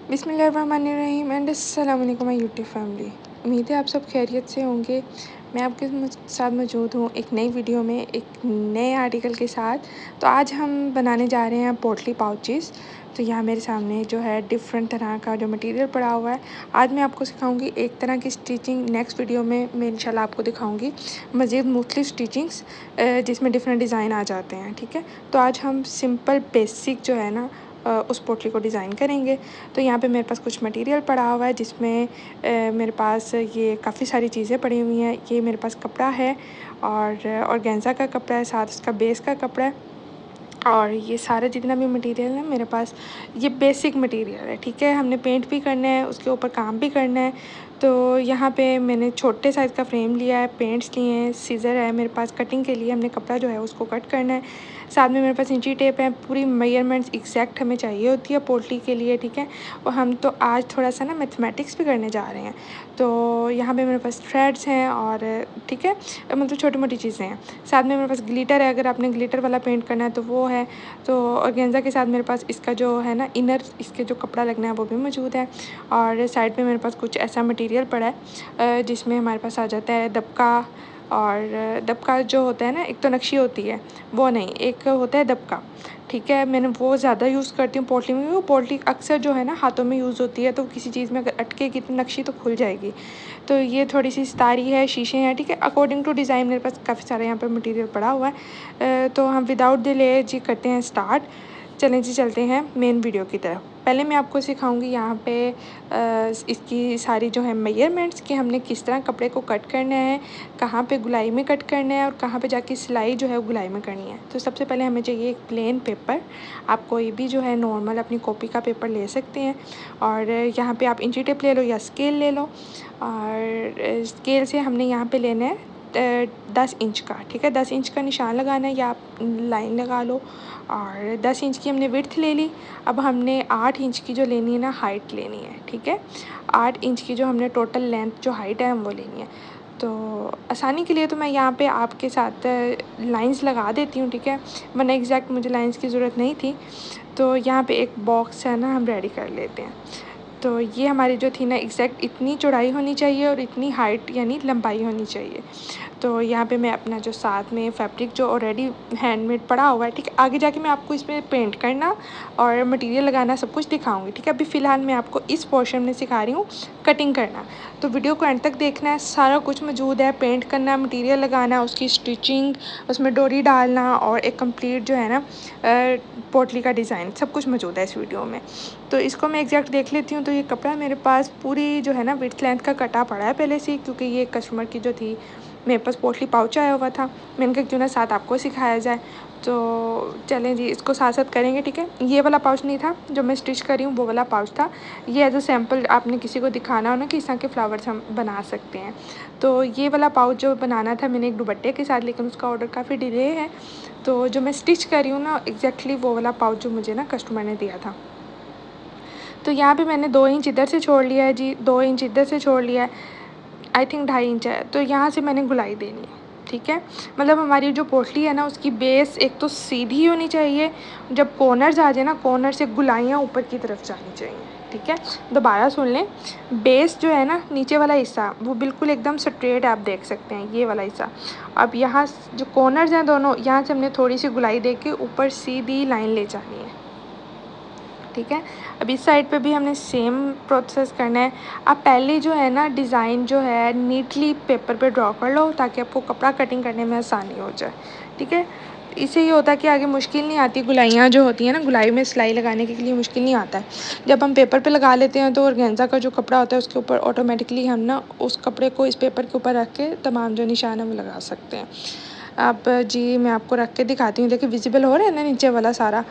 बिस्मिल्लाहिर्रहमानिर्रहीम एंड अस्सलाम वालेकुम माय यूट्यूब फैमिली। उम्मीद है आप सब खैरियत से होंगे। मैं आपके साथ मौजूद हूँ एक नई वीडियो में एक नए आर्टिकल के साथ। तो आज हम बनाने जा रहे हैं पोटली पाउचेस। तो यहाँ मेरे सामने जो है डिफरेंट तरह का जो मटेरियल पड़ा हुआ है। आज मैं आपको सिखाऊंगी एक तरह की स्टिचिंग। नेक्स्ट वीडियो में मैं इंशाल्लाह आपको दिखाऊंगी मज़ीद मुख्तलिफ स्टिचिंग्स जिसमें डिफरेंट डिज़ाइन आ जाते हैं। ठीक है, तो आज हम सिंपल बेसिक जो है ना उस पोटली को डिज़ाइन करेंगे। तो यहाँ पे मेरे पास कुछ मटेरियल पड़ा हुआ है जिसमें मेरे पास ये काफ़ी सारी चीज़ें पड़ी हुई हैं। ये मेरे पास कपड़ा है और ऑर्गेन्जा का कपड़ा है, साथ उसका बेस का कपड़ा है और ये सारा जितना भी मटेरियल है मेरे पास ये बेसिक मटेरियल है। ठीक है, हमने पेंट भी करना है, उसके ऊपर काम भी करना है। तो यहाँ पे मैंने छोटे साइज़ का फ्रेम लिया है, पेंट्स लिए हैं, सीज़र है मेरे पास कटिंग के लिए, हमने कपड़ा जो है उसको कट करना है। साथ में मेरे पास इंची टेप है, पूरी मेजरमेंट्स एग्जैक्ट हमें चाहिए होती है पोटली के लिए। ठीक है, और हम तो आज थोड़ा सा ना मैथमेटिक्स भी करने जा रहे हैं। तो यहाँ पे मेरे पास थ्रेड्स हैं और ठीक है, मतलब छोटी मोटी चीज़ें हैं। साथ में मेरे पास ग्लिटर है, अगर आपने ग्लिटर वाला पेंट करना है तो वो है। तो ऑर्गेन्जा के साथ मेरे पास इसका जो है ना इनर इसके जो कपड़ा लगना है वो भी मौजूद है। और साइड पे मेरे पास कुछ ऐसा मटेरियल पड़ा है जिसमें हमारे पास आ जाता है दबका। और दबका जो होता है ना, एक तो नक्शी होती है वो नहीं, एक होता है दबका। ठीक है, मैंने वो ज़्यादा यूज़ करती हूँ पोटली में। वो पोटली अक्सर जो है ना हाथों में यूज़ होती है, तो किसी चीज़ में अगर अटकेगी तो नक्शी तो खुल जाएगी। तो ये थोड़ी सी सितारी है, शीशे हैं। ठीक है, अकॉर्डिंग टू डिज़ाइन मेरे पास काफ़ी सारा यहाँ पे मटेरियल पड़ा हुआ है। तो हम विदाउट डिले जी करते हैं स्टार्ट। चलें जी, चलते हैं मेन वीडियो की तरफ। पहले मैं आपको सिखाऊंगी यहाँ पे इसकी सारी जो है मेजरमेंट्स कि हमने किस तरह कपड़े को कट करना है, कहाँ पे गुलाई में कट करना है और कहाँ पे जाके सिलाई जो है वो गुलाई में करनी है। तो सबसे पहले हमें चाहिए एक प्लेन पेपर। आप कोई भी जो है नॉर्मल अपनी कॉपी का पेपर ले सकते हैं और यहाँ पे आप इंची टेप ले लो या स्केल ले लो। और स्केल से हमने यहाँ पे लेना है 10 इंच का। ठीक है, 10 इंच का निशान लगाना है या आप लाइन लगा लो। और 10 इंच की हमने विड्थ ले ली। अब हमने 8 इंच की जो लेनी है ना हाइट लेनी है। ठीक है, 8 इंच की जो हमने टोटल लेंथ जो हाइट है हम वो लेनी है। तो आसानी के लिए तो मैं यहाँ पे आपके साथ लाइंस लगा देती हूँ। ठीक है, वरना एग्जैक्ट मुझे लाइंस की ज़रूरत नहीं थी। तो यहाँ पे एक बॉक्स है ना हम रेडी कर लेते हैं। तो ये हमारी जो थी ना एग्जैक्ट इतनी चौड़ाई होनी चाहिए और इतनी हाइट यानी लंबाई होनी चाहिए। तो यहाँ पे मैं अपना जो साथ में फैब्रिक जो ऑलरेडी हैंडमेड पड़ा हुआ है, ठीक है, आगे जाके मैं आपको इसमें पेंट करना और मटेरियल लगाना सब कुछ दिखाऊंगी। ठीक है, अभी फ़िलहाल मैं आपको इस पोर्शन में सिखा रही हूँ कटिंग करना। तो वीडियो को एंड तक देखना है, सारा कुछ मौजूद है। पेंट करना, मटेरियल लगाना, उसकी स्टिचिंग, उसमें डोरी डालना और एक कंप्लीट जो है ना पोटली का डिज़ाइन सब कुछ मौजूद है इस वीडियो में। तो इसको मैं एग्जैक्ट देख लेती हूँ। तो ये कपड़ा मेरे पास पूरी जो है ना विड्थ लेंथ का कटा पड़ा है पहले से, क्योंकि ये कस्टमर की जो थी मेरे पास पोटली पाउच आया हुआ था। मैंने कहा क्यों ना साथ आपको सिखाया जाए। तो चलें जी, इसको साथ साथ करेंगे। ठीक है, ये वाला पाउच नहीं था जो मैं स्टिच करी हूँ, वो वाला पाउच था। ये एज अ सैम्पल आपने किसी को दिखाना हो ना कि इस तरह के फ्लावर्स हम बना सकते हैं। तो ये वाला पाउच जो बनाना था मैंने एक दुपट्टे के साथ, लेकिन उसका ऑर्डर काफ़ी डिले है। तो जो मैं स्टिच करी हूँ ना एग्जैक्टली वो वाला पाउच जो मुझे ना कस्टमर ने दिया था। तो यहाँ पे मैंने 2 इंच इधर से छोड़ लिया है जी, 2 इंच इधर से छोड़ लिया है, आई थिंक 2.5 इंच है। तो यहाँ से मैंने गुलाई देनी है। ठीक है, मतलब हमारी जो पोटली है ना उसकी बेस एक तो सीधी होनी चाहिए, जब कॉर्नर्स आ जाए ना कॉर्नर से गुलाइयाँ ऊपर की तरफ जानी चाहिए। ठीक है, दोबारा सुन लें, बेस जो है ना नीचे वाला हिस्सा वो बिल्कुल एकदम स्ट्रेट आप देख सकते हैं, ये वाला हिस्सा। अब यहाँ जो कॉर्नर्स हैं दोनों, यहाँ से हमने थोड़ी सी गुलाई दे के ऊपर सीधी लाइन ले जानी है। ठीक है, अब इस साइड पे भी हमने सेम प्रोसेस करना है। आप पहले जो है ना डिज़ाइन जो है नीटली पेपर पे ड्रॉ कर लो ताकि आपको कपड़ा कटिंग करने में आसानी हो जाए। ठीक है, इससे ये होता है कि आगे मुश्किल नहीं आती। गुलाइयाँ जो होती हैं ना, गुलाई में सिलाई लगाने के लिए मुश्किल नहीं आता है। जब हम पेपर पे लगा लेते हैं तो ऑर्गेन्जा का जो कपड़ा होता है उसके ऊपर ऑटोमेटिकली हम ना उस कपड़े को इस पेपर के ऊपर रख के तमाम जो निशान है वो लगा सकते हैं। अब जी मैं आपको रख के दिखाती हूँ। देखिए विजिबल हो रहा है ना नीचे वाला सारा।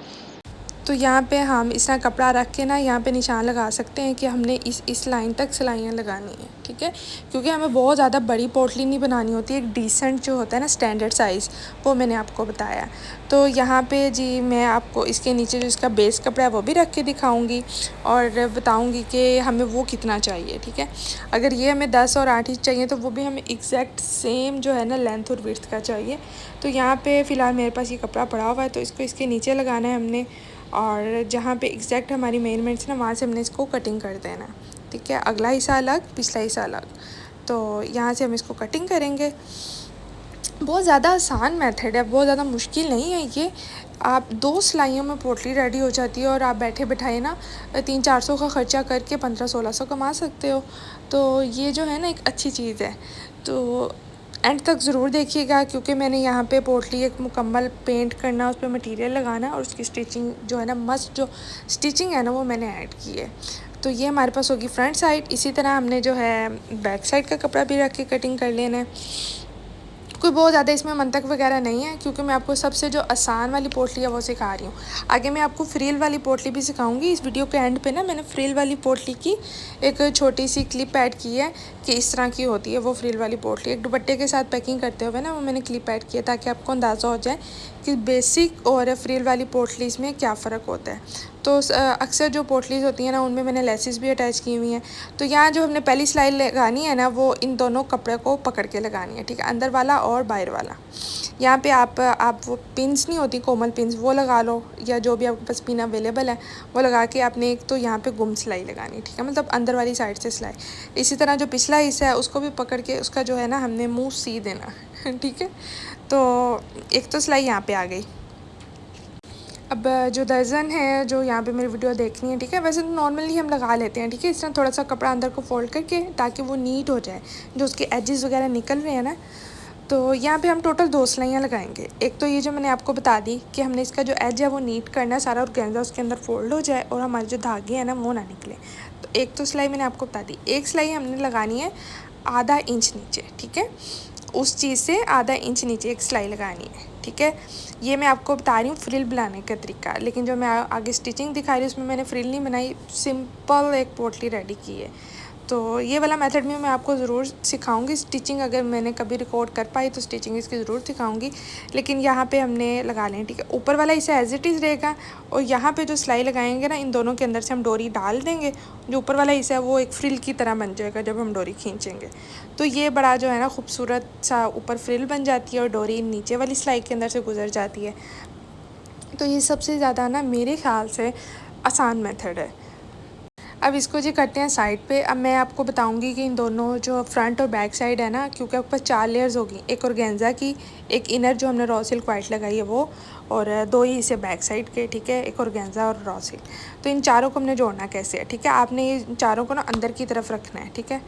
तो यहाँ पे हम इस तरह कपड़ा रख के ना यहाँ पे निशान लगा सकते हैं कि हमने इस लाइन तक सिलाइयाँ लगानी है। ठीक है, क्योंकि हमें बहुत ज़्यादा बड़ी पोटली नहीं बनानी होती, एक डिसेंट जो होता है ना स्टैंडर्ड साइज़, वो मैंने आपको बताया। तो यहाँ पे जी मैं आपको इसके नीचे जो इसका बेस कपड़ा है वो भी रख के दिखाऊंगी और बताऊंगी कि हमें वो कितना चाहिए। ठीक है, अगर ये हमें 10 और 8 इंच चाहिए तो वो भी हमें एग्जैक्ट सेम जो है ना लेंथ और विड्थ का चाहिए। तो यहाँ पे फ़िलहाल मेरे पास ये कपड़ा पड़ा हुआ है, तो इसको इसके नीचे लगाना है हमने। और जहाँ पे एग्जैक्ट हमारी मेजरमेंट्स ना वहाँ से हमने इसको कटिंग कर देना, ठीक है। अगला हिस्सा अलग, पिछला हिस्सा अलग। तो यहाँ से हम इसको कटिंग करेंगे। बहुत ज़्यादा आसान मेथड है, बहुत ज़्यादा मुश्किल नहीं है ये। आप 2 सिलाइयों में पोटली रेडी हो जाती है और आप बैठे बिठाए ना 300-400 का ख़र्चा करके 1500-1600 कमा सकते हो। तो ये जो है ना एक अच्छी चीज़ है। तो एंड तक ज़रूर देखिएगा, क्योंकि मैंने यहाँ पे पोटली एक मुकम्मल पेंट करना, उस पर मटीरियल लगाना और उसकी स्टिचिंग जो है ना, मस्त जो स्टिचिंग है ना वो मैंने ऐड की है। तो ये हमारे पास होगी फ्रंट साइड। इसी तरह हमने जो है बैक साइड का कपड़ा भी रख के कटिंग कर लेना है। कोई बहुत ज़्यादा इसमें मंतक वगैरह नहीं है, क्योंकि मैं आपको सबसे जो आसान वाली पोटली है वो सिखा रही हूँ। आगे मैं आपको फ्रिल वाली पोटली भी सिखाऊंगी। इस वीडियो के एंड पे ना मैंने फ्रिल वाली पोटली की एक छोटी सी क्लिप ऐड की है कि इस तरह की होती है वो फ्रिल वाली पोटली। एक दुपट्टे के साथ पैकिंग करते हुए ना वो मैंने क्लिप ऐड किया, ताकि आपको अंदाज़ा हो जाए कि बेसिक और फ्रिल वाली पोटलीज़ में क्या फ़र्क होता है। तो अक्सर जो पोटलीज़ होती हैं ना उनमें मैंने लेसेस भी अटैच की हुई हैं। तो यहाँ जो हमने पहली सिलाई लगानी है ना वो इन दोनों कपड़े को पकड़ के लगानी है, ठीक है, अंदर वाला और बाहर वाला। यहाँ पे आप वो पिन्स नहीं होती कोमल पिन्स, वो लगा लो, या जो भी आपके पास पिन अवेलेबल है वो लगा के आपने एक तो यहाँ पे गुम सिलाई लगानी, ठीक है, मतलब अंदर वाली साइड से सिलाई। इसी तरह जो पिछला हिस्सा है उसको भी पकड़ के उसका जो है ना हमने मुँह सी देना ठीक है। तो एक तो सिलाई यहाँ पे आ गई। अब जो दर्जन है जो यहाँ पे मेरी वीडियो देखनी है, ठीक है, वैसे तो नॉर्मली हम लगा लेते हैं, ठीक है, इस तरह थोड़ा सा कपड़ा अंदर को फोल्ड करके, ताकि वो नीट हो जाए, जो उसके एजेस वगैरह निकल रहे हैं ना। तो यहाँ पे हम टोटल 2 सिलाइयाँ लगाएंगे। एक तो ये जो मैंने आपको बता दी कि हमने इसका जो एज है वो नीट करना है सारा, और गेंजा उसके अंदर फोल्ड हो जाए और हमारे जो धागे हैं ना वो ना निकले। तो एक तो सिलाई मैंने आपको बता दी। एक सिलाई हमने लगानी है आधा इंच नीचे, ठीक है, उस चीज़ से आधा इंच नीचे एक सिलाई लगानी है, ठीक है। ये मैं आपको बता रही हूँ फ्रिल बनाने का तरीका, लेकिन जो मैं आगे स्टिचिंग दिखा रही हूँ उसमें मैंने फ्रिल नहीं बनाई, सिंपल एक पोटली रेडी की है। तो ये वाला मेथड में मैं आपको ज़रूर सिखाऊंगी स्टिचिंग, अगर मैंने कभी रिकॉर्ड कर पाई तो स्टिचिंग इसकी ज़रूर सिखाऊंगी। लेकिन यहाँ पे हमने लगा लें, ठीक है, ऊपर वाला इसे एज इट इज़ रहेगा, और यहाँ पे जो सिलाई लगाएंगे ना इन दोनों के अंदर से हम डोरी डाल देंगे। जो ऊपर वाला हिस्सा है वो एक फ्रिल की तरह बन जाएगा जब हम डोरी खींचेंगे। तो ये बड़ा जो है ना खूबसूरत सा ऊपर फ्रिल बन जाती है और डोरी नीचे वाली सिलाई के अंदर से गुजर जाती है। तो ये सबसे ज़्यादा ना मेरे ख्याल से आसान मेथड है। अब इसको जी करते हैं साइड पे। अब मैं आपको बताऊंगी कि इन दोनों जो फ्रंट और बैक साइड है ना, क्योंकि आपके पास 4 लेयर्स होगी, एक ऑर्गेन्जा की, एक इनर जो हमने रॉ सिल्क वाइट लगाई है वो, और 2 ही इसे बैक साइड के, ठीक है, एक ऑर्गेन्जा और रॉ सिल्क। तो इन चारों को हमने जोड़ना कैसे है, ठीक है, आपने ये चारों को ना अंदर की तरफ रखना है, ठीक है।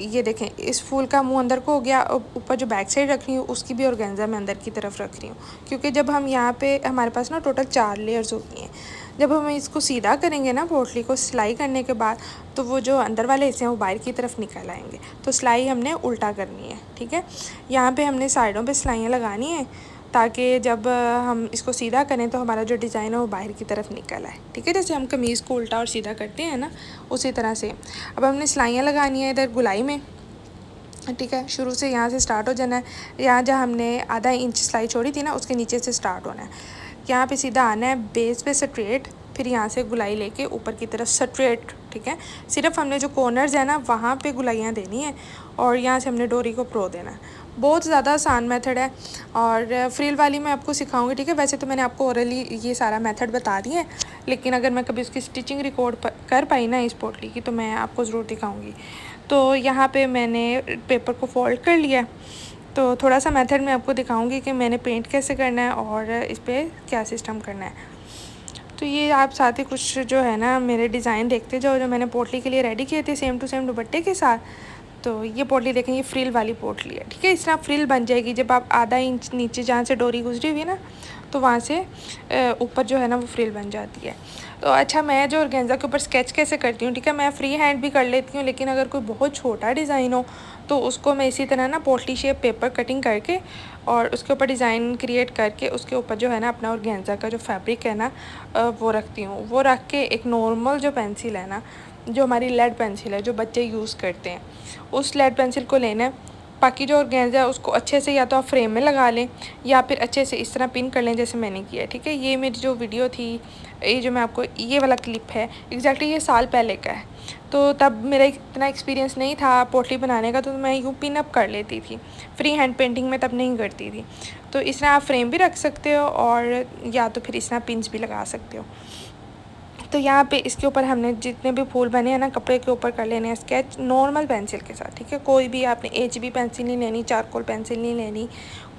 ये देखें, इस फूल का मुंह अंदर को हो गया, ऊपर जो बैक साइड रख रही हूँ उसकी भी ऑर्गेन्जा में अंदर की तरफ रख रही हूँ, क्योंकि जब हम यहाँ पे हमारे पास ना टोटल 4 लेयर्स होती हैं। जब हम इसको सीधा करेंगे ना पोटली को सिलाई करने के बाद, तो वो जो अंदर वाले हिस्से हैं वो बाहर की तरफ निकल आएंगे। तो सिलाई हमने उल्टा करनी है, ठीक है। यहाँ पे हमने साइडों पे सिलाइयाँ लगानी है, ताकि जब हम इसको सीधा करें तो हमारा जो डिज़ाइन है वो बाहर की तरफ निकल आए, ठीक है, जैसे हम कमीज़ को उल्टा और सीधा करते हैं ना, उसी तरह से। अब हमने सिलाइयाँ लगानी है इधर गुलाई में, ठीक है, शुरू से यहाँ से स्टार्ट हो जाना है। यहाँ जहाँ हमने आधा इंच सिलाई छोड़ी थी ना उसके नीचे से स्टार्ट होना है। यहाँ पे सीधा आना है बेस पे स्ट्रेट, फिर यहाँ से गुलाई लेके ऊपर की तरफ स्ट्रेट, ठीक है। सिर्फ हमने जो कॉर्नर्स है ना वहाँ पे गुलाइयाँ देनी है, और यहाँ से हमने डोरी को प्रो देना है। बहुत ज़्यादा आसान मेथड है, और फ्रिल वाली मैं आपको सिखाऊंगी, ठीक है। वैसे तो मैंने आपको ओरली ये सारा मेथड बता दिया है, लेकिन अगर मैं कभी उसकी स्टिचिंग रिकॉर्ड कर पाई ना इस पोटली की, तो मैं आपको ज़रूर दिखाऊँगी। तो यहाँ पे मैंने पेपर को फोल्ड कर लिया। तो थोड़ा सा मेथड मैं आपको दिखाऊंगी कि मैंने पेंट कैसे करना है और इस पर क्या सिस्टम करना है। तो ये आप साथ ही कुछ जो है ना मेरे डिज़ाइन देखते जाओ, जो मैंने पोटली के लिए रेडी किए थे सेम टू सेम दुपट्टे के साथ। तो ये पोटली देखें, ये फ्रिल वाली पोटली है, ठीक है। इस तरह फ्रिल बन जाएगी जब आप आधा इंच नीचे जहाँ से डोरी गुजरी हुई है ना, तो वहाँ से ऊपर जो है ना वो फ्रिल बन जाती है। तो अच्छा, मैं जो ऑर्गेन्जा के ऊपर स्केच कैसे करती हूँ, ठीक है, मैं फ्री हैंड भी कर लेती हूँ, लेकिन अगर कोई बहुत छोटा डिज़ाइन हो तो उसको मैं इसी तरह ना पोटली शेप पेपर कटिंग करके और उसके ऊपर डिज़ाइन क्रिएट करके उसके ऊपर जो है ना अपना ऑर्गेन्जा का जो फैब्रिक है ना वो रखती हूँ। वो रख के एक नॉर्मल जो पेंसिल है ना, जो हमारी लेड पेंसिल है जो बच्चे यूज़ करते हैं, उस लेड पेंसिल को लेना है। बाकी जो ऑर्गेन्जा है उसको अच्छे से या तो आप फ्रेम में लगा लें या फिर अच्छे से इस तरह पिन कर लें जैसे मैंने किया, ठीक है। ये मेरी जो वीडियो थी, ये जो मैं आपको ये वाला क्लिप है एग्जैक्टली ये साल पहले का है। तो तब मेरा इतना एक्सपीरियंस नहीं था पोटली बनाने का, तो मैं यूँ पिन अप कर लेती थी। फ्री हैंड पेंटिंग में तब नहीं करती थी। तो इस तरह आप फ्रेम भी रख सकते हो और या तो फिर इस तरह पिन्स भी लगा सकते हो। तो यहाँ पे इसके ऊपर हमने जितने भी फूल बने हैं ना, कपड़े के ऊपर कर लेने हैं स्केच नॉर्मल पेंसिल के साथ, ठीक है। कोई भी आपने HB पेंसिल नहीं लेनी, चारकोल पेंसिल नहीं लेनी,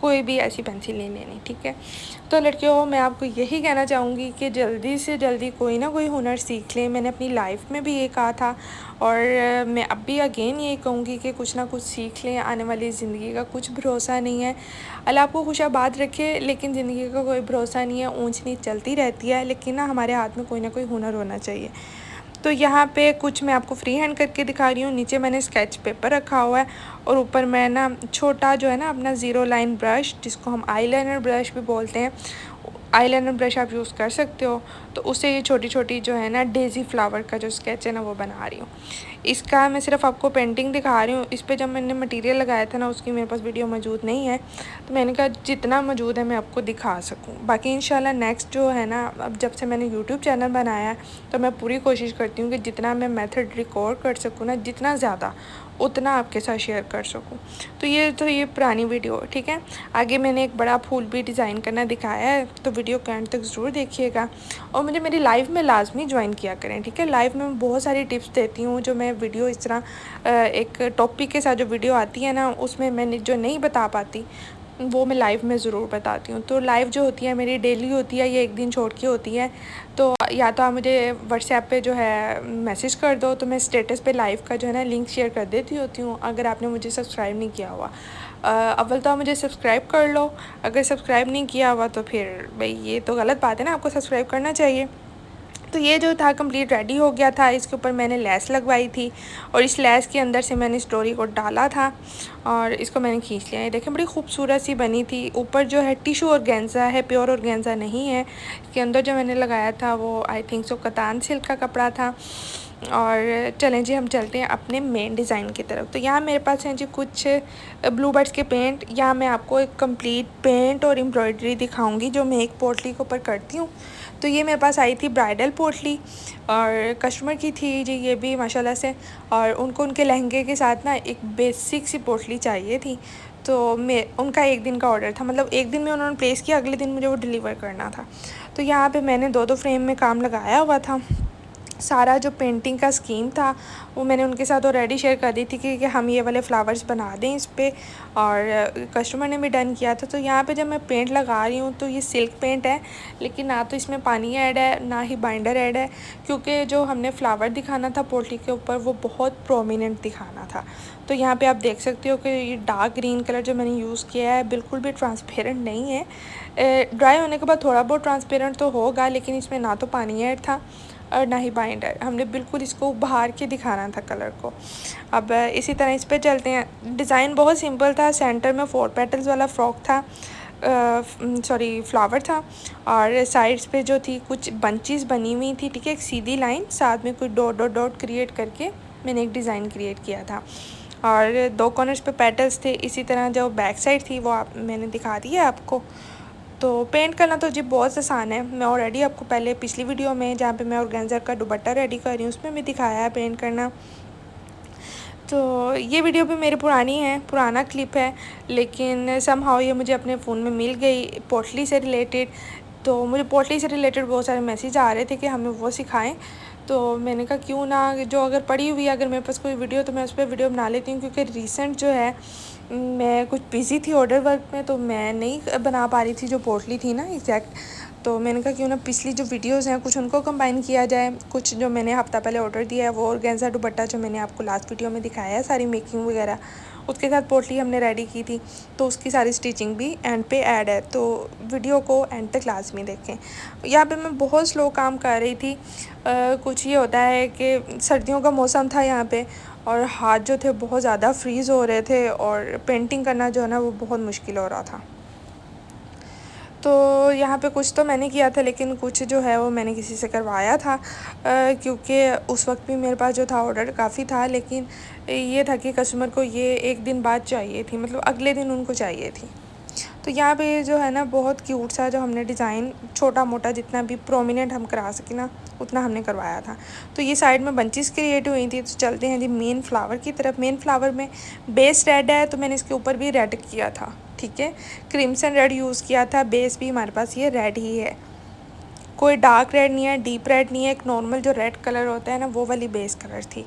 कोई भी ऐसी पेंसिल नहीं लेनी, ठीक है। तो लड़कियों, मैं आपको यही कहना चाहूँगी कि जल्दी से जल्दी कोई ना कोई हुनर सीख लें। मैंने अपनी लाइफ में भी ये कहा था और मैं अब भी अगेन यही कहूँगी कि कुछ ना कुछ सीख लें। आने वाली ज़िंदगी का कुछ भरोसा नहीं है। अल्लाह आपको खुशाबाद रखे, लेकिन ज़िंदगी का कोई भरोसा नहीं है। ऊंच नीच चलती रहती है, लेकिन ना हमारे हाथ में कोई ना कोई हुनर होना चाहिए। तो यहाँ पे कुछ मैं आपको फ्री हैंड करके दिखा रही हूँ। नीचे मैंने स्केच पेपर रखा हुआ है और ऊपर मैं ना छोटा जो है ना अपना ज़ीरो लाइन ब्रश, जिसको हम आईलाइनर ब्रश भी बोलते हैं, आईलाइनर ब्रश आप यूज़ कर सकते हो। तो उससे ये छोटी छोटी जो है ना डेज़ी फ्लावर का जो स्केच है ना वो बना रही हूँ। इसका मैं सिर्फ आपको पेंटिंग दिखा रही हूँ। इस पे जब मैंने मटेरियल लगाया था ना, उसकी मेरे पास वीडियो मौजूद नहीं है, तो मैंने कहा जितना मौजूद है मैं आपको दिखा सकूँ। बाकी इंशाल्लाह नेक्स्ट जो है ना, अब जब से मैंने यूट्यूब चैनल बनाया है तो मैं पूरी कोशिश करती हूँ कि जितना मैं मेथड रिकॉर्ड कर सकूँ ना, जितना ज़्यादा उतना आपके साथ शेयर कर सकूँ। तो ये पुरानी वीडियो, ठीक है। आगे मैंने एक बड़ा फूल भी डिज़ाइन करना दिखाया है, तो वीडियो को एंड तक ज़रूर देखिएगा। और मुझे मेरी लाइव में लाजमी ज्वाइन किया करें, ठीक है। लाइव में मैं बहुत सारी टिप्स देती हूँ, जो मैं वीडियो इस तरह एक टॉपिक के साथ जो वीडियो आती है ना, उसमें मैंने जो नहीं बता पाती वो मैं लाइव में ज़रूर बताती हूँ। तो लाइव जो होती है मेरी डेली होती है, ये एक दिन छोड़ के होती है। तो या तो आप मुझे व्हाट्सएप पे जो है मैसेज कर दो, तो मैं स्टेटस पे लाइव का जो है ना लिंक शेयर कर देती होती हूँ, अगर आपने मुझे सब्सक्राइब नहीं किया हुआ। अव्वल तो आप मुझे सब्सक्राइब कर लो। अगर सब्सक्राइब नहीं किया हुआ तो फिर भाई ये तो गलत बात है ना, आपको सब्सक्राइब करना चाहिए। तो ये जो था कंप्लीट रेडी हो गया था। इसके ऊपर मैंने लेस लगवाई थी और इस लेस के अंदर से मैंने स्टोरी को डाला था और इसको मैंने खींच लिया। ये देखें बड़ी खूबसूरत सी बनी थी। ऊपर जो है टिशू ऑर्गेन्जा है, प्योर ऑर्गेन्जा नहीं है। इसके अंदर जो मैंने लगाया था वो आई थिंक सो कतान सिल्क का कपड़ा था। और चलें जी, हम चलते हैं अपने मेन डिज़ाइन की तरफ। तो यहाँ मेरे पास हैं जी कुछ ब्लू बर्ड्स के पेंट। यहाँ मैं आपको एक कंप्लीट पेंट और एम्ब्रॉयडरी दिखाऊंगी जो मैं एक पोटली के ऊपर करती हूँ। तो ये मेरे पास आई थी ब्राइडल पोटली और कस्टमर की थी जी ये भी माशाल्लाह से, और उनको उनके लहंगे के साथ ना एक बेसिक सी पोटली चाहिए थी। तो मैं उनका एक दिन का ऑर्डर था, मतलब एक दिन में उन्होंने प्लेस किया, अगले दिन मुझे वो डिलीवर करना था। तो यहाँ पे मैंने दो फ्रेम में काम लगाया हुआ था। सारा जो पेंटिंग का स्कीम था वो मैंने उनके साथ ऑलरेडी शेयर कर दी थी कि हम ये वाले फ्लावर्स बना दें इस पर, और कस्टमर ने भी डन किया था। तो यहाँ पे जब मैं पेंट लगा रही हूँ तो ये सिल्क पेंट है, लेकिन ना तो इसमें पानी ऐड है ना ही बाइंडर ऐड है, क्योंकि जो हमने फ्लावर दिखाना था पोटली के ऊपर वो बहुत प्रोमिनेंट दिखाना था। तो यहाँ पे आप देख सकते हो कि ये डार्क ग्रीन कलर जो मैंने यूज़ किया है बिल्कुल भी ट्रांसपेरेंट नहीं है। ड्राई होने के बाद थोड़ा बहुत ट्रांसपेरेंट तो होगा, लेकिन इसमें ना तो पानी ऐड था और ना ही बाइंडर। हमने बिल्कुल इसको उभार के दिखाना था कलर को। अब इसी तरह इस पर चलते हैं। डिज़ाइन बहुत सिंपल था। सेंटर में 4 पेटल्स वाला फ्रॉक था, सॉरी फ्लावर था, और साइड्स पे जो थी कुछ बंचेस बनी हुई थी, ठीक है। एक सीधी लाइन, साथ में कुछ डॉट डॉट डॉट क्रिएट करके मैंने एक डिज़ाइन क्रिएट किया था, और 2 कॉर्नर्स पे पेटल्स थे। इसी तरह जो बैक साइड थी वो मैंने दिखा दी है आपको। तो पेंट करना तो जी बहुत आसान है। मैं ऑलरेडी आपको पहले पिछली वीडियो में जहाँ पे मैं ऑर्गेन्जा का दुपट्टा रेडी कर रही हूँ उसमें भी दिखाया है पेंट करना। तो ये वीडियो भी मेरी पुरानी है, पुराना क्लिप है, लेकिन समहाउ ये मुझे अपने फ़ोन में मिल गई पोटली से रिलेटेड। तो मुझे पोटली से रिलेटेड बहुत सारे मैसेज आ रहे थे कि हमें वो सिखाएं। तो मैंने कहा क्यों ना, जो अगर पड़ी हुई है अगर मेरे पास कोई वीडियो तो मैं उस पर वीडियो बना लेती हूँ, क्योंकि रिसेंट जो है मैं कुछ बिज़ी थी ऑर्डर वर्क में, तो मैं नहीं बना पा रही थी जो पोटली थी ना एग्जैक्ट। तो मैंने कहा क्यों ना पिछली जो वीडियोस हैं कुछ उनको कंबाइन किया जाए। कुछ जो मैंने हफ़्ता पहले ऑर्डर दिया है वो ऑर्गेन्जा दुपट्टा जो मैंने आपको लास्ट वीडियो में दिखाया है सारी मेकिंग वगैरह, उसके साथ पोटली हमने रेडी की थी, तो उसकी सारी स्टिचिंग भी एंड पे ऐड है। तो वीडियो को एंड तक लाजमी देखें। यहाँ पे मैं बहुत स्लो काम कर रही थी। कुछ ये होता है कि सर्दियों का मौसम था यहाँ पे, और हाथ जो थे बहुत ज़्यादा फ्रीज़ हो रहे थे, और पेंटिंग करना जो है ना वो बहुत मुश्किल हो रहा था। तो यहाँ पे कुछ तो मैंने किया था, लेकिन कुछ जो है वो मैंने किसी से करवाया था, क्योंकि उस वक्त भी मेरे पास जो था ऑर्डर काफ़ी था, लेकिन ये था कि कस्टमर को ये एक दिन बाद चाहिए थी, मतलब अगले दिन उनको चाहिए थी। तो तो यहाँ पे जो है ना बहुत क्यूट सा जो हमने डिज़ाइन छोटा मोटा जितना भी प्रोमिनेंट हम करा सके ना उतना हमने करवाया था। तो ये साइड में बंचेस क्रिएट हुई थी। तो चलते हैं जी मेन फ्लावर की तरफ। मेन फ्लावर में बेस रेड है तो मैंने इसके ऊपर भी रेड किया था, ठीक है, क्रिम्सन रेड यूज़ किया था। बेस भी हमारे पास ये रेड ही है, कोई डार्क रेड नहीं है, डीप रेड नहीं है, एक नॉर्मल जो रेड कलर होता है ना वो वाली बेस कलर थी।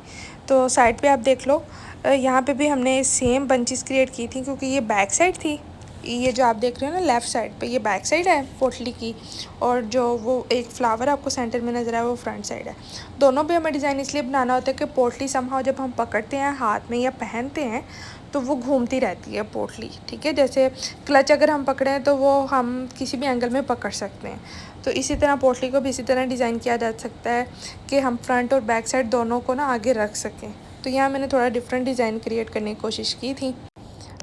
तो साइड पे आप देख लो, यहाँ पे भी हमने सेम बंचेस क्रिएट की थी क्योंकि ये बैक साइड थी। ये जो आप देख रहे हो ना लेफ़्ट साइड पे, ये बैक साइड है पोटली की, और जो वो एक फ्लावर आपको सेंटर में नज़र आया वो फ्रंट साइड है। दोनों पे हमें डिज़ाइन इसलिए बनाना होता है कि पोटली समहाउ जब हम पकड़ते हैं हाथ में या पहनते हैं तो वो घूमती रहती है पोटली, ठीक है। जैसे क्लच अगर हम पकड़ें तो वो हम किसी भी एंगल में पकड़ सकते हैं। तो इसी तरह पोटली को भी इसी तरह डिज़ाइन किया जा सकता है कि हम फ्रंट और बैक साइड दोनों को ना आगे रख सकें। तो यहाँ मैंने थोड़ा डिफरेंट डिज़ाइन क्रिएट करने की कोशिश की थी।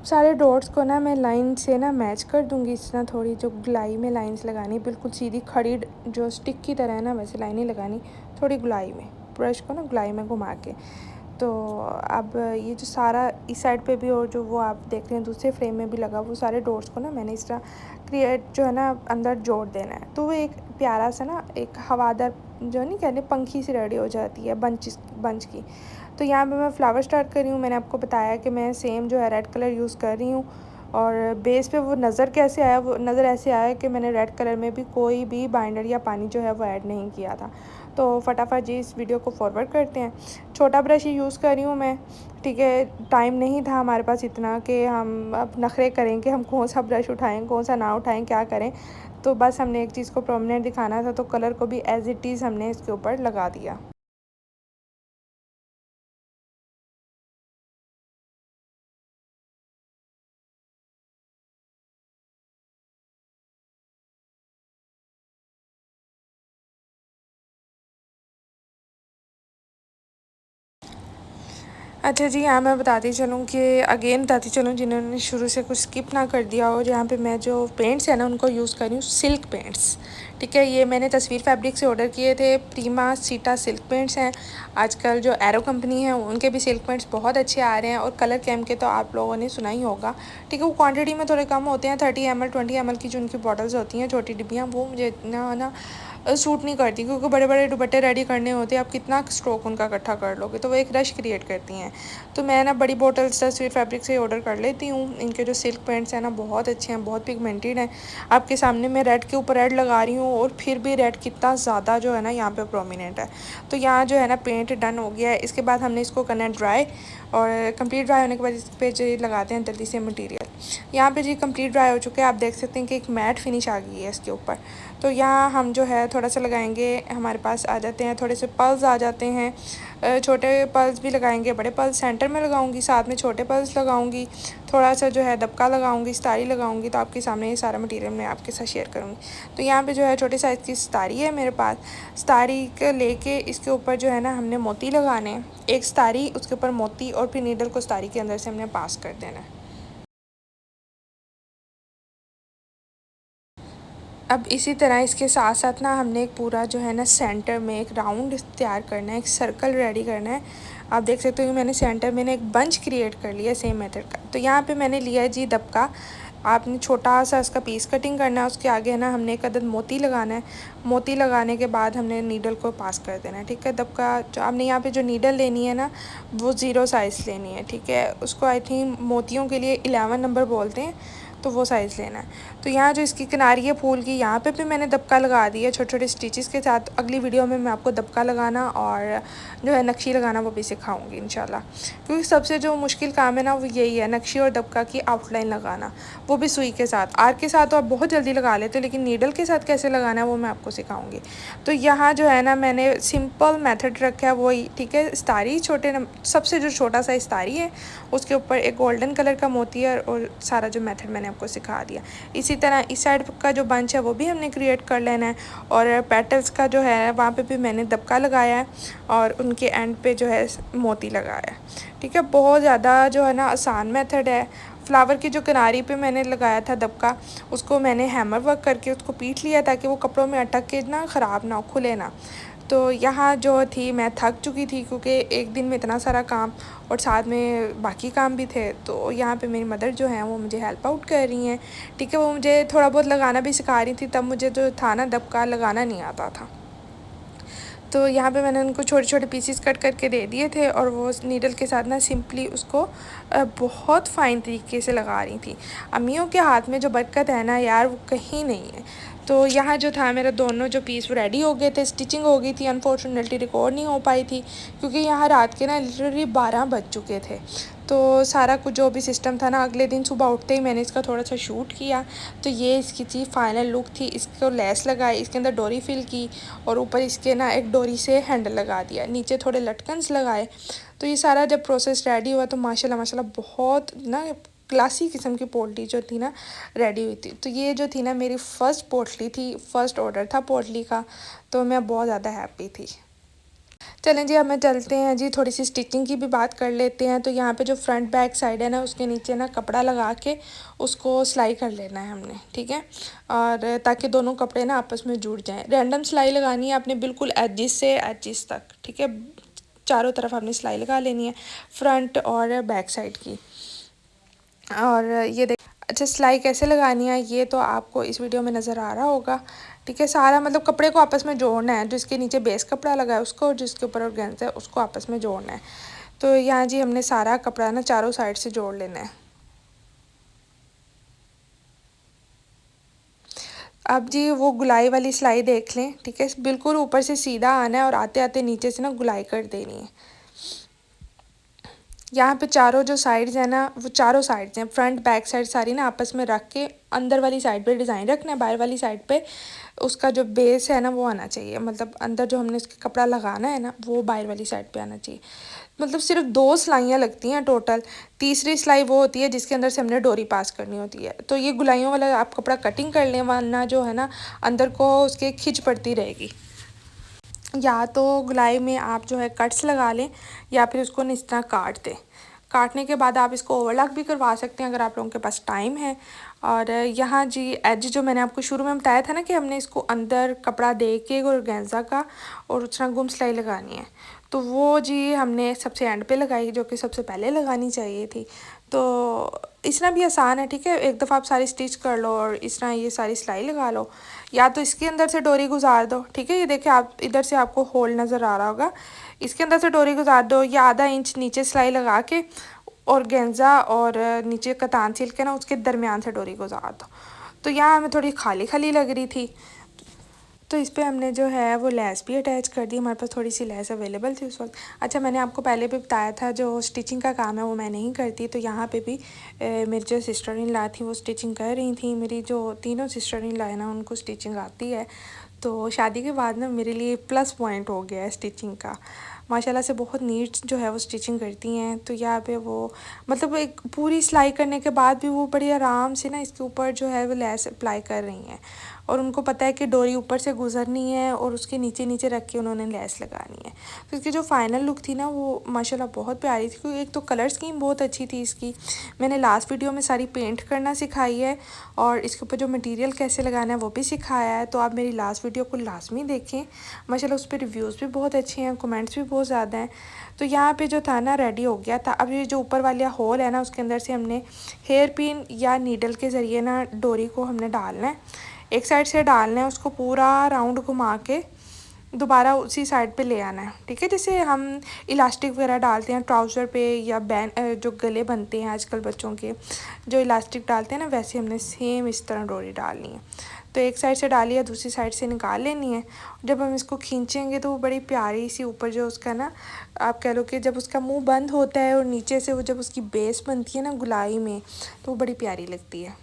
सारे डॉट्स को ना मैं लाइन से ना मैच कर दूँगी इस तरह, थोड़ी जो गुलाई में लाइंस लगानी, बिल्कुल सीधी खड़ी जो स्टिक की तरह है ना वैसे लाइनें लगानी, थोड़ी गुलाई में, ब्रश को ना गुलाई में घुमा के। तो अब ये जो सारा इस साइड पे भी और जो वो आप देख रहे हैं दूसरे फ्रेम में भी लगा, वो सारे डॉट्स को ना मैंने इस तरह क्रिएट जो है ना अंदर जोड़ देना है। तो वो एक प्यारा सा ना एक हवादार जो नहीं कहते पंखी सी रेडी हो जाती है बंच की। तो यहाँ पे मैं फ्लावर स्टार्ट कर रही हूँ। मैंने आपको बताया कि मैं सेम जो है रेड कलर यूज़ कर रही हूँ, और बेस पे वो नज़र कैसे आया, वो नज़र ऐसे आया कि मैंने रेड कलर में भी कोई भी बाइंडर या पानी जो है वो ऐड नहीं किया था। तो फटाफट जी इस वीडियो को फॉरवर्ड करते हैं। छोटा ब्रश ही यूज़ कर रही हूँ मैं, ठीक है। टाइम नहीं था हमारे पास इतना कि हम अब नखरे करें कि हम कौन सा ब्रश उठाएं कौन सा ना उठाएं क्या करें। तो बस हमने एक चीज़ को प्रोमिनेंट दिखाना था तो कलर को भी एज़ इट इज़ हमने इसके ऊपर लगा दिया। अच्छा जी, यहाँ मैं बताती चलूँ कि अगेन बताती चलूँ जिन्होंने शुरू से कुछ स्किप ना कर दिया हो, जहाँ पे मैं जो पेंट्स है ना उनको यूज़ कर रही हूँ सिल्क पेंट्स, ठीक है। ये मैंने तस्वीर फैब्रिक से ऑर्डर किए थे। प्रीमा सीटा सिल्क पेंट्स हैं। आजकल जो एरो कंपनी है उनके भी सिल्क पेंट्स बहुत अच्छे आ रहे हैं, और कलर कैम के तो आप लोगों ने सुना ही होगा, ठीक है। वो क्वान्टिटी में थोड़े कम होते हैं, 30 ml 20 ml की जो उनकी बॉटल्स होती हैं छोटी डिब्बियाँ, वो मुझे इतना ना सूट नहीं करती क्योंकि बड़े बड़े दुपट्टे रेडी करने होते हैं, आप कितना स्ट्रोक उनका इकट्ठा कर लोगे, तो वो एक रश क्रिएट करती हैं। तो मैं ना बड़ी बोटल्स तस्वीर फैब्रिक से ऑर्डर कर लेती हूँ। इनके जो सिल्क पेंट्स हैं ना बहुत अच्छे हैं, बहुत पिगमेंटेड हैं। आपके सामने मैं रेड के ऊपर रेड लगा रही हूँ, और फिर भी रेड कितना ज़्यादा जो है ना यहाँ पे प्रोमिनेंट है। तो यहाँ जो है ना पेंट डन हो गया है। इसके बाद हमने इसको करना है ड्राई, और कंप्लीट ड्राई होने के बाद इस पे जो लगाते हैं जल्दी से मटेरियल। यहाँ पे जी कंप्लीट ड्राई हो चुके हैं, आप देख सकते हैं कि एक मैट फिनिश आ गई है इसके ऊपर। तो यहाँ हम जो है थोड़ा सा लगाएंगे, हमारे पास आ जाते हैं थोड़े से पल्स आ जाते हैं, छोटे पल्स भी लगाएंगे, बड़े पल्स सेंटर में लगाऊंगी, साथ में छोटे पल्स लगाऊंगी, थोड़ा सा जो है दबका लगाऊंगी, सितारी लगाऊंगी। तो आपके सामने ये सारा मटेरियल मैं आपके साथ शेयर करूँगी। तो यहाँ पे जो है छोटे साइज़ की सितारी है मेरे पास। सितारी के लेके इसके ऊपर जो है ना हमने मोती लगाने हैं, एक सितारी उसके ऊपर मोती, और फिर नीडल को सितारी के अंदर से हमने पास कर देना है। अब इसी तरह इसके साथ साथ ना हमने एक पूरा जो है ना सेंटर में एक राउंड तैयार करना है, एक सर्कल रेडी करना है। आप देख सकते हो कि मैंने सेंटर में ना एक बंच क्रिएट कर लिया सेम मेथड का। तो यहाँ पे मैंने लिया है जी दबका। आपने छोटा सा इसका पीस कटिंग करना है, उसके आगे है ना हमने एक अदद मोती लगाना है। मोती लगाने के बाद हमने नीडल को पास कर देना है, ठीक है। दबका जो आपने यहाँ पे जो नीडल लेनी है ना वो 0 साइज़ लेनी है, ठीक है। उसको आई थिंक मोतियों के लिए 11 नंबर बोलते हैं, तो वो साइज़ लेना है। तो यहाँ जो इसकी किनारी है फूल की, यहाँ पे भी मैंने दबका लगा दिया छोटे छोटे स्टिचेस के साथ। अगली वीडियो में मैं आपको दबका लगाना और जो है नक्शी लगाना वो भी सिखाऊंगी इंशाल्लाह, क्योंकि सबसे जो मुश्किल काम है ना वो यही है, नक्शी और दबका की आउटलाइन लगाना, वो भी सुई के साथ। आर्क के साथ तो आप बहुत जल्दी लगा लेते हो, लेकिन नीडल के साथ कैसे लगाना है वो मैं आपको सिखाऊंगी। तो यहाँ जो है ना मैंने सिंपल मेथड रखा है वही, ठीक है। सितारी सबसे जो छोटा सा सितारी है उसके ऊपर एक गोल्डन कलर का मोती है, और सारा जो मेथड मैंने आपको सिखा दिया। इसी तरह इस साइड का जो बंच है वो भी हमने क्रिएट कर लेना है, और पेटल्स का जो है वहाँ पे भी मैंने दबका लगाया है, और उनके एंड पे जो है मोती लगाया है, ठीक है। बहुत ज़्यादा जो है ना आसान मेथड है। फ्लावर की जो किनारी पे मैंने लगाया था दबका, उसको मैंने हैमर वर्क करके उसको पीट लिया ताकि वो कपड़ों में अटक के ना ख़राब ना हो, खुले ना। तो यहाँ जो थी मैं थक चुकी थी क्योंकि एक दिन में इतना सारा काम और साथ में बाकी काम भी थे। तो यहाँ पे मेरी मदर जो हैं वो मुझे हेल्प आउट कर रही हैं, ठीक है। वो मुझे थोड़ा बहुत लगाना भी सिखा रही थी, तब मुझे जो था ना दबका लगाना नहीं आता था। तो यहाँ पे मैंने उनको छोटे छोटे पीसीस कट करके दे दिए थे और वो नीडल के साथ ना सिंपली उसको बहुत फ़ाइन तरीके से लगा रही थी। अम्मियों के हाथ में जो बरकत है ना यार, वो कहीं नहीं है। तो यहाँ जो था मेरा दोनों जो पीस वो रेडी हो गए थे, स्टिचिंग हो गई थी। अनफॉर्चुनेटली रिकॉर्ड नहीं हो पाई थी क्योंकि यहाँ रात के ना लिटरली 12 बज चुके थे। तो सारा कुछ जो भी सिस्टम था ना, अगले दिन सुबह उठते ही मैंने इसका थोड़ा सा शूट किया। तो ये इसकी थी फाइनल लुक थी। इसको लेस लगाई, इसके अंदर डोरी फिल की और ऊपर इसके ना एक डोरी से हैंडल लगा दिया, नीचे थोड़े लटकन्स लगाए। तो ये सारा जब प्रोसेस रेडी हुआ तो माशाल्लाह माशाल्लाह बहुत ना क्लासी किस्म की पोटली जो थी ना रेडी हुई थी। तो ये जो थी ना मेरी फ़र्स्ट पोटली थी, फ़र्स्ट ऑर्डर था पोटली का। तो मैं बहुत ज़्यादा हैप्पी थी। चलें जी, अब मैं चलते हैं जी, थोड़ी सी स्टिचिंग की भी बात कर लेते हैं। तो यहाँ पे जो फ्रंट बैक साइड है ना, उसके नीचे ना कपड़ा लगा के उसको सिलाई कर लेना है हमने, ठीक है। और ताकि दोनों कपड़े ना आपस में जुड़ जाएं। रैंडम सिलाई लगानी है आपने बिल्कुल एजिस से एजिस तक, ठीक है। चारों तरफ आपने सिलाई लगा लेनी है, फ्रंट और बैक साइड की। और ये देख, अच्छा सिलाई कैसे लगानी है ये तो आपको इस वीडियो में नज़र आ रहा होगा, ठीक है। सारा मतलब कपड़े को आपस में जोड़ना है, जिसके नीचे बेस कपड़ा लगा है उसको और जिसके ऊपर ऑर्गेन्जा है उसको आपस में जोड़ना है। तो यहाँ जी हमने सारा कपड़ा ना चारों साइड से जोड़ लेना है। अब जी वो गुलाई वाली सिलाई देख लें, ठीक है। बिल्कुल ऊपर से सीधा आना है और आते आते नीचे से ना गुलाई कर देनी है। यहाँ पे चारों जो साइड्स हैं ना, वो चारों साइड्स हैं, फ्रंट बैक साइड सारी ना आपस में रख के अंदर वाली साइड पे डिज़ाइन रखना है, बाहर वाली साइड पे उसका जो बेस है ना वो आना चाहिए। मतलब अंदर जो हमने इसके कपड़ा लगाना है ना वो बाहर वाली साइड पे आना चाहिए। मतलब सिर्फ 2 सिलाइयाँ लगती हैं टोटल। तीसरी सिलाई वो होती है जिसके अंदर से हमने डोरी पास करनी होती है। तो ये गुलाइयों वाला आप कपड़ा कटिंग कर लें, वरना जो है ना अंदर को उसके खिंच पड़ती रहेगी। या तो गुलाई में आप जो है कट्स लगा लें या फिर उसको इस तरह काट दें। काटने के बाद आप इसको ओवरलॉक भी करवा सकते हैं अगर आप लोगों के पास टाइम है। और यहाँ जी एज जो मैंने आपको शुरू में बताया था ना कि हमने इसको अंदर कपड़ा दे के ऑर्गेन्जा का और उस तरह गुम सिलाई लगानी है, तो वो जी हमने सबसे एंड पे लगाई, जो कि सबसे पहले लगानी चाहिए थी। तो इस तरह भी आसान है, ठीक है। एक दफ़ा आप सारी स्टिच कर लो और इस तरह ये सारी सिलाई लगा लो, या तो इसके अंदर से डोरी गुजार दो, ठीक है। ये देखिए आप इधर से आपको होल नज़र आ रहा होगा, इसके अंदर से डोरी गुजार दो या आधा इंच नीचे सिलाई लगा के ऑर्गेन्जा और नीचे कतान सिल के ना उसके दरमियान से डोरी गुजार दो। तो यहाँ हमें थोड़ी खाली खाली लग रही थी, तो इस पे हमने जो है वो लेस भी अटैच कर दी। हमारे पास थोड़ी सी लेस अवेलेबल थी उस वक्त। अच्छा मैंने आपको पहले भी बताया था जो स्टिचिंग का काम है वो मैं नहीं करती, तो यहाँ पे भी मेरी जो सिस्टर इन लॉ थी वो स्टिचिंग कर रही थी। मेरी जो तीनों सिस्टर इन लॉ है ना उनको स्टिचिंग आती है। तो शादी के बाद ना मेरे लिए प्लस पॉइंट हो गया है स्टिचिंग का। माशाल्लाह से बहुत नीट जो है वो स्टिचिंग करती हैं। तो यहाँ पे वो मतलब एक पूरी सिलाई करने के बाद भी वो बड़ी आराम से ना इसके ऊपर जो है वो लेस अप्लाई कर रही हैं और उनको पता है कि डोरी ऊपर से गुजरनी है और उसके नीचे नीचे रख के उन्होंने लेस लगानी है। तो इसकी जो फाइनल लुक थी ना वो माशाल्लाह बहुत प्यारी थी, क्योंकि एक तो कलर स्कीम बहुत अच्छी थी इसकी। मैंने लास्ट वीडियो में सारी पेंट करना सिखाई है और इसके ऊपर जो मटेरियल कैसे लगाना है वो भी सिखाया है, तो आप मेरी लास्ट वीडियो को लाजमी देखें। माशाल्लाह उस पर रिव्यूज़ भी बहुत अच्छे हैं, कमेंट्स भी बहुत ज़्यादा हैं। तो यहाँ पे जो था ना रेडी हो गया था। अब ये जो ऊपर वाला होल है ना उसके अंदर से हमने हेयर पिन या नीडल के ज़रिए ना डोरी को हमने डालना है, एक साइड से डालना है, उसको पूरा राउंड घुमा के दोबारा उसी साइड पे ले आना है, ठीक है। जैसे हम इलास्टिक वगैरह डालते हैं ट्राउज़र पे या बैन जो गले बनते हैं आजकल बच्चों के जो इलास्टिक डालते हैं ना, वैसे हमने सेम इस तरह डोरी डालनी है। तो एक साइड से डाली है, दूसरी साइड से निकाल लेनी है। जब हम इसको खींचेंगे तो वो बड़ी प्यारी सी ऊपर जो उसका ना आप कह लो कि जब उसका मुंह बंद होता है और नीचे से वो जब उसकी बेस बनती है ना गुलाई में, तो वो बड़ी प्यारी लगती है।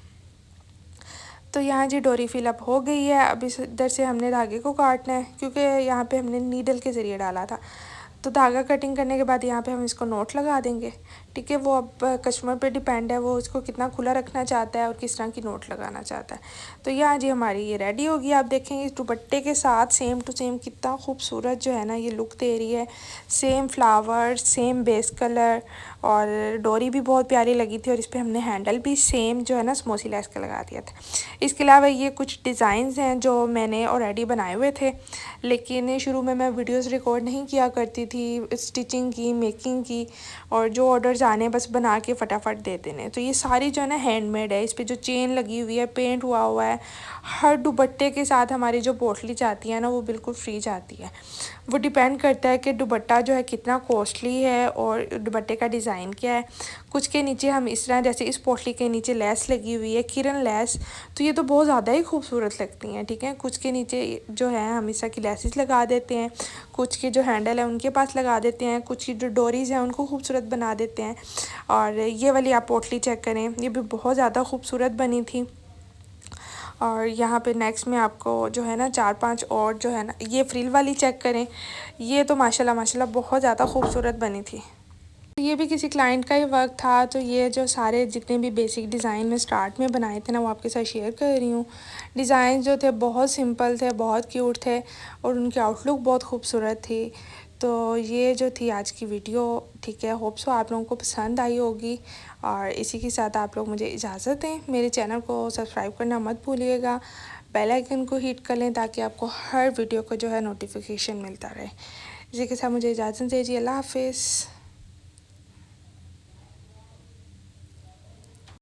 तो यहाँ जी डोरी फिलअप हो गई है। अब इस इधर से हमने धागे को काटना है, क्योंकि यहाँ पे हमने नीडल के ज़रिए डाला था। तो धागा कटिंग करने के बाद यहाँ पे हम इसको नोट लगा देंगे, ठीक है। वो अब कस्टमर पे डिपेंड है, वो इसको कितना खुला रखना चाहता है और किस तरह की नोट लगाना चाहता है। तो यहाँ जी हमारी ये रेडी होगी। आप देखेंगे इस दुपट्टे के साथ सेम टू सेम कितना खूबसूरत जो है ना ये लुक दे रही है। Same flower, same base colour, और डोरी भी बहुत प्यारी लगी थी, और इस पर हमने हैंडल भी सेम जो है ना स्मोसी लेस का लगा दिया था। इसके अलावा ये कुछ डिज़ाइंस हैं जो मैंने ऑलरेडी बनाए हुए थे, लेकिन शुरू में मैं वीडियोस रिकॉर्ड नहीं किया करती थी स्टिचिंग की, मेकिंग की, और जो ऑर्डर्स आने बस बना के फटाफट दे देने। तो ये सारी जो है ना हैंडमेड है। इस पर जो चेन लगी हुई है, पेंट हुआ हुआ है। हर दुपट्टे के साथ हमारी जो पोटली जाती है ना वो बिल्कुल फ्री जाती है। वो डिपेंड करता है कि दुपट्टा जो है कितना कॉस्टली है और दुपट्टे का डिज़ाइन क्या है। कुछ के नीचे हम इस तरह, जैसे इस पोटली के नीचे लेस लगी हुई है, किरण लेस, तो ये तो बहुत ज़्यादा ही खूबसूरत लगती हैं। ठीक है, कुछ के नीचे जो है हम इस तरह की लेसेस लगा देते हैं, कुछ के जो हैंडल है उनके पास लगा देते हैं, कुछ की जो डोरीज़ हैं उनको खूबसूरत बना देते हैं। और ये वाली आप पोटली चेक करें, ये भी बहुत ज़्यादा खूबसूरत बनी थी। और यहाँ पे नेक्स्ट में आपको जो है ना 4-5 और जो है ना ये फ्रिल वाली चेक करें, ये तो माशाल्लाह माशाल्लाह बहुत ज़्यादा खूबसूरत बनी थी। ये भी किसी क्लाइंट का ही वर्क था। तो ये जो सारे जितने भी बेसिक डिज़ाइन में स्टार्ट में बनाए थे ना वो आपके साथ शेयर कर रही हूँ। डिज़ाइन जो थे बहुत सिंपल थे, बहुत क्यूट थे, और उनकी आउटलुक बहुत खूबसूरत थी। तो ये जो थी आज की वीडियो, ठीक है, होप सो आप लोगों को पसंद आई होगी। और इसी के साथ आप लोग मुझे इजाज़त दें। मेरे चैनल को सब्सक्राइब करना मत भूलिएगा, बेल आइकन को हिट कर लें ताकि आपको हर वीडियो को जो है नोटिफिकेशन मिलता रहे। इसी के साथ मुझे इजाज़त दीजिए। अल्लाह हाफिज़।